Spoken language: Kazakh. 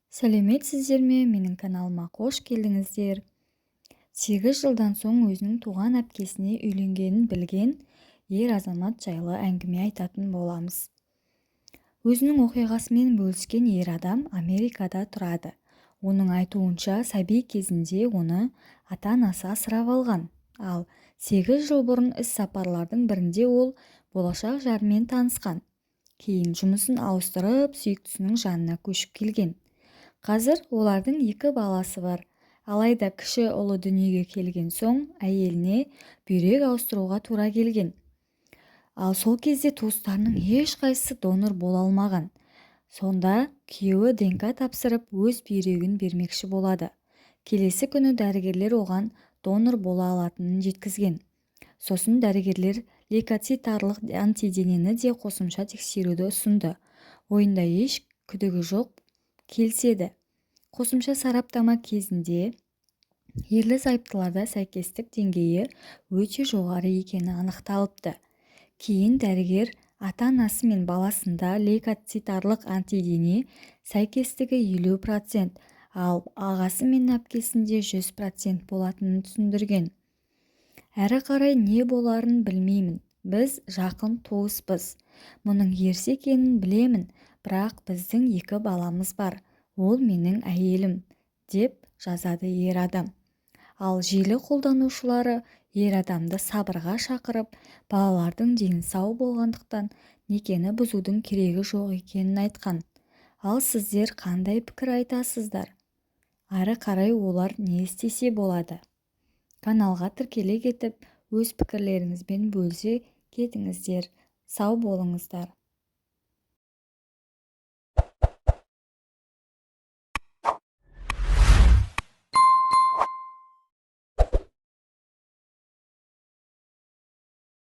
сәлеметсіздер ме? Менің каналыма қош келдіңіздер. 8 жылдан соң өзінің туған әпкесіне үйленгенін білген ер азамат жайлы әңгіме айтатын боламыз. Өзінің оқиғасымен бөліскен ер адам Америкада тұрады. Оның айтуынша сәби кезінде оны ата-анасы асырап алған. Ал 8 жыл бұрын іс-сапарлардың бірінде ол болашақ жарымен танысқан. Кейін жұмысын ауыстырып, сүйіктісінің жанына көшіп келген. Қазір олардың 2 баласы бар. Алайда кіші ұлы дүниеге келген соң әйеліне бүйрек ауыстыруға тура келген. Ал сол кезде туыстарының ешқайсысы донор бола алмаған. Сонда күйеуі ДНК тапсырып өз бүйрегін бермекші болады. Келесі күні дәрігерлер оған донор бола алатынын жеткізген. Сосын дәрігерлер лейкоцитарлық антиденені де қосымша тексеруді ұсынды. Ойында еш күдігі жоқ келіседі. Қосымша сараптама кезінде ерлі-зайыптыларда сәйкестік деңгейі өте жоғары екені анықталыпты. Кейін дәрігер ата-анасы мен баласында лейкоцитарлық антидене сәйкестігі 50%, ал ағасы мен әпкесінде 100% болатынын түсіндірген. Әрі қарай не боларын білмеймін. Біз жақын туыспыз. Мұның ерсе екенін білемін, бірақ біздің 2 баламыз бар. Ол менің әйелім, деп жазады ер адам. Ал желі қолданушылары ер адамды сабырға шақырып, балалардың дені сау болғандықтан некені бұзудың керегі жоқ екенін айтқан. Ал сіздер қандай пікір айтасыздар? Ары қарай олар не істесе болады? Каналға тіркеле кетіп, өз пікірлеріңізбен бөлісе кетіңіздер. Сау болыңыздар.